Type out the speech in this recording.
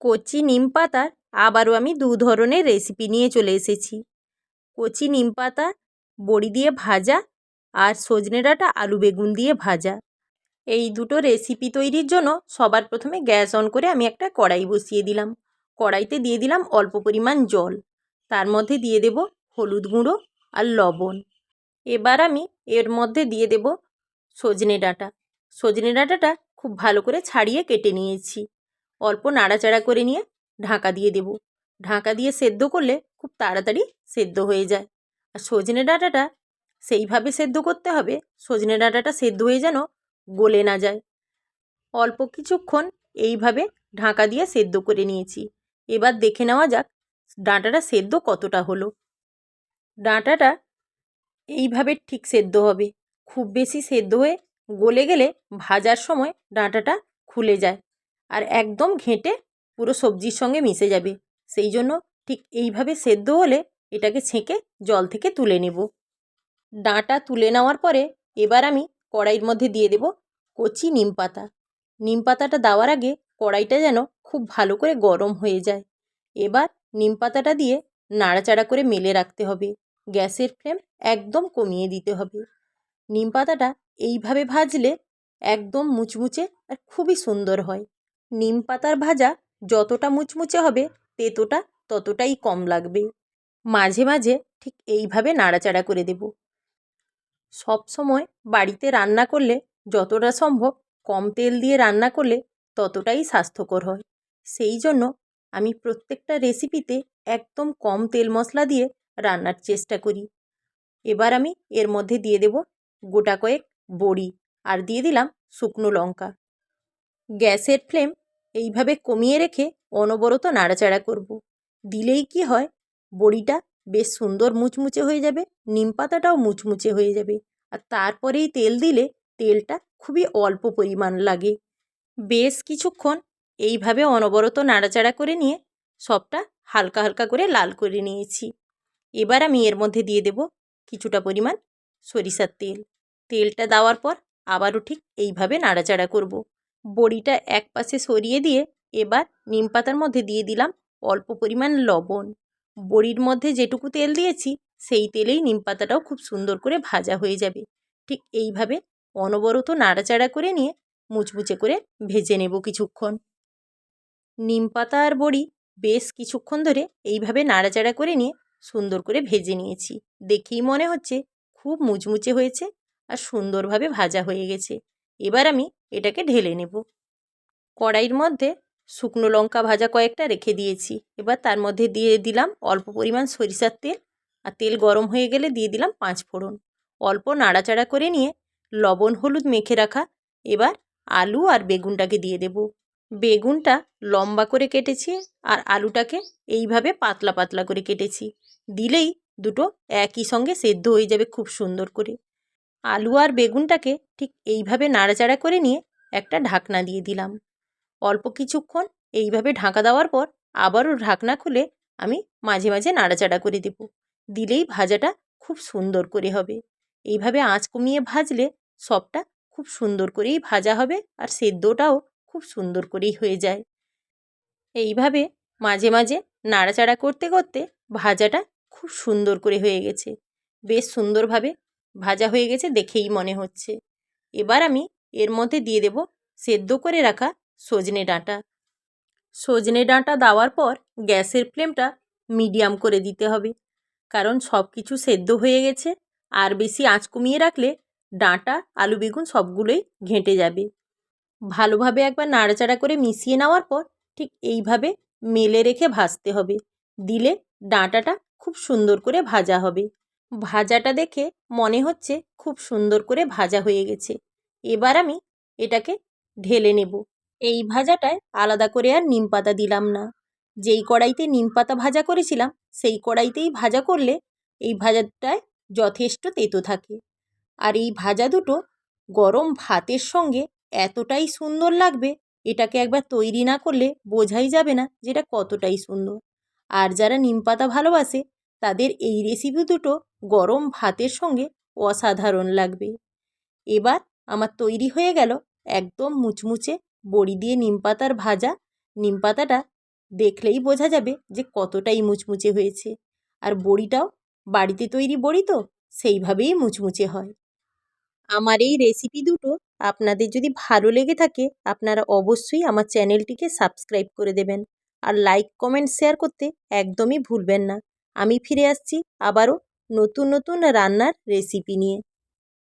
কচি নিম পাতার আবারও আমি দু ধরনের রেসিপি নিয়ে চলে এসেছি। কচি নিম পাতা বড়ি দিয়ে ভাজা আর সজনে ডাঁটা আলু বেগুন দিয়ে ভাজা। এই দুটো রেসিপি তৈরির জন্য সবার প্রথমে গ্যাস অন করে আমি একটা কড়াই বসিয়ে দিলাম। কড়াইতে দিয়ে দিলাম অল্প পরিমাণ জল, তার মধ্যে দিয়ে দেব হলুদ গুঁড়ো আর লবণ। এবার আমি এর মধ্যে দিয়ে দেব সজনে ডাঁটা। সজনে ডাঁটাটা খুব ভালো করে ছাড়িয়ে কেটে নিয়েছি। অল্প নাড়াচাড়া করে নিয়ে ঢাকা দিয়ে দেব। ঢাকা দিয়ে সেদ্ধ করলে খুব তাড়াতাড়ি সেদ্ধ হয়ে যায়। আর সজনে ডাঁটাটা সেইভাবে সেদ্ধ করতে হবে, সজনে ডাঁটাটা সেদ্ধ হয়ে যেন গলে না যায়। অল্প কিছুক্ষণ এইভাবে ঢাকা দিয়ে সেদ্ধ করে নিয়েছি। এবার দেখে নেওয়া যাক ডাঁটাটা সেদ্ধ কতটা হলো। ডাঁটাটা এইভাবে ঠিক সেদ্ধ হবে। খুব বেশি সেদ্ধ হয়ে গলে গেলে ভাজার সময় ডাঁটাটা খুলে যায় আর একদম ঘেঁটে পুরো সবজির সঙ্গে মিশে যাবে। সেই জন্য ঠিক এইভাবে সেদ্ধ হলে এটাকে ছেঁকে জল থেকে তুলে নেব। ডাঁটা তুলে নেওয়ার পরে এবার আমি কড়াইয়ের মধ্যে দিয়ে দেব কচি নিম পাতা। নিম পাতাটা দেওয়ার আগে কড়াইটা যেন খুব ভালো করে গরম হয়ে যায়। এবার নিম পাতাটা দিয়ে নাড়াচাড়া করে মেলে রাখতে হবে। গ্যাসের ফ্লেম একদম কমিয়ে দিতে হবে। নিম পাতাটা এইভাবে ভাজলে একদম মুচমুচে আর খুবই সুন্দর হয়। নিম পাতার ভাজা যতটা মুচমুচে হবে তেতোটা ততটাই কম লাগবে। মাঝে মাঝে ঠিক এইভাবে নাড়াচাড়া করে দেব। সব সময় বাড়িতে রান্না করলে যতটা সম্ভব কম তেল দিয়ে রান্না করলে ততটাই স্বাস্থ্যকর হয়। সেই জন্য আমি প্রত্যেকটা রেসিপিতে একদম কম তেল মশলা দিয়ে রান্নার চেষ্টা করি। এবার আমি এর মধ্যে দিয়ে দেব গোটা কয়েক বড়ি আর দিয়ে দিলাম শুকনো লঙ্কা। গ্যাসের ফ্লেম এইভাবে কমিয়ে রেখে অনবরত নাড়াচাড়া করব। দিলেই কি হয়, বড়িটা বেশ সুন্দর মুচমুচে হয়ে যাবে, নিম পাতাটাও মুচমুচে হয়ে যাবে। আর তারপরেই তেল দিলে তেলটা খুবই অল্প পরিমাণ লাগে। বেশ কিছুক্ষণ এইভাবে অনবরত নাড়াচাড়া করে নিয়ে সবটা হালকা হালকা করে লাল করে নিয়েছি। এবার আমি এর মধ্যে দিয়ে দেব কিছুটা পরিমাণ সরিষার তেল। তেলটা দেওয়ার পর আবারও ঠিক এইভাবে নাড়াচাড়া করব। বড়িটা এক পাশে সরিয়ে দিয়ে এবার নিম পাতার মধ্যে দিয়ে দিলাম অল্প পরিমাণ লবণ। বড়ির মধ্যে যেটুকু তেল দিয়েছি সেই তেলেই নিম পাতাটাও খুব সুন্দর করে ভাজা হয়ে যাবে। ঠিক এইভাবে অনবরত নাড়াচাড়া করে নিয়ে মুচমুচে করে ভেজে নেব কিছুক্ষণ। নিম পাতা আর বড়ি বেশ কিছুক্ষণ ধরে এইভাবে নাড়াচাড়া করে নিয়ে সুন্দর করে ভেজে নিয়েছি। দেখেই মনে হচ্ছে খুব মুচমুচে হয়েছে আর সুন্দরভাবে ভাজা হয়ে গেছে। এবার আমি এটাকে ঢেলে নেব। কড়াইয়ের মধ্যে শুকনো লঙ্কা ভাজা কয়েকটা রেখে দিয়েছি। এবার তার মধ্যে দিয়ে দিলাম অল্প পরিমাণ সরিষার তেল, আর তেল গরম হয়ে গেলে দিয়ে দিলাম 5 ফোড়ন। অল্প নাড়াচাড়া করে নিয়ে লবণ হলুদ মেখে রাখা এবার আলু আর বেগুনটাকে দিয়ে দেব। বেগুনটা লম্বা করে কেটেছি আর আলুটাকে এইভাবে পাতলা পাতলা করে কেটেছি। দিলেই দুটো একই সঙ্গে সেদ্ধ হয়ে যাবে খুব সুন্দর করে। আলু আর বেগুনটাকে ঠিক এইভাবে নাড়াচাড়া করে নিয়ে একটা ঢাকনা দিয়ে দিলাম। অল্প কিছুক্ষণ এইভাবে ঢাকা দেওয়ার পর আবারও ঢাকনা খুলে আমি মাঝে মাঝে নাড়াচাড়া করে দেব। দিলেই ভাজাটা খুব সুন্দর করে হবে। এইভাবে আঁচ কমিয়ে ভাজলে সবটা খুব সুন্দর করেই ভাজা হবে আর সেদ্ধটাও খুব সুন্দর করেই হয়ে যায়। এইভাবে মাঝে মাঝে নাড়াচাড়া করতে করতে ভাজাটা খুব সুন্দর করে হয়ে গেছে। বেশ সুন্দরভাবে ভাজা হয়ে গেছে দেখেই মনে হচ্ছে। এবার আমি এর মধ্যে দিয়ে দেব সেদ্ধ করে রাখা সজনে ডাঁটা। সজনে ডাঁটা দেওয়ার পর গ্যাসের ফ্লেমটা মিডিয়াম করে দিতে হবে, কারণ সব কিছু সেদ্ধ হয়ে গেছে। আর বেশি আঁচ কমিয়ে রাখলে ডাঁটা আলু বেগুন সবগুলোই ঘেঁটে যাবে। ভালোভাবে একবার নাড়াচাড়া করে মিশিয়ে নেওয়ার পর ঠিক এইভাবে মেলে রেখে ভাজতে হবে। দিলে ডাঁটাটা খুব সুন্দর করে ভাজা হবে। ভাজাটা দেখে মনে হচ্ছে খুব সুন্দর করে ভাজা হয়ে গেছে। এবার আমি এটাকে ঢেলে নেব। এই ভাজাটায় আলাদা করে আর নিম পাতা দিলাম না। যেই কড়াইতে নিম পাতা ভাজা করেছিলাম সেই কড়াইতেই ভাজা করলে এই ভাজাটায় যথেষ্ট তেতো থাকে। আর এই ভাজা দুটো গরম ভাতের সঙ্গে এতটাই সুন্দর লাগবে, এটাকে একবার তৈরি না করলে বোঝাই যাবে না যেটা কতটাই সুন্দর। আর যারা নিমপাতা ভালোবাসে তাদের এই রেসিপি দুটো গরম ভাতের সঙ্গে অসাধারণ লাগবে। এবার আমার তৈরি হয়ে গেল একদম মুচমুচে বড়ি দিয়ে নিমপাতার ভাজা। নিমপাতাটা দেখলেই বোঝা যাবে যে কতটাই মুচমুচে হয়েছে। আর বড়িটাও বাড়িতে তৈরি বড়ি তো সেইভাবেই মুচমুচে হয়। আমার এই রেসিপি দুটো আপনাদের যদি ভালো লেগে থাকে আপনারা অবশ্যই আমার চ্যানেলটিকে সাবস্ক্রাইব করে দেবেন আর লাইক কমেন্ট শেয়ার করতে একদমই ভুলবেন না। আমি ফিরে আসছি আবারও নতুন নতুন রান্নার রেসিপি নিয়ে।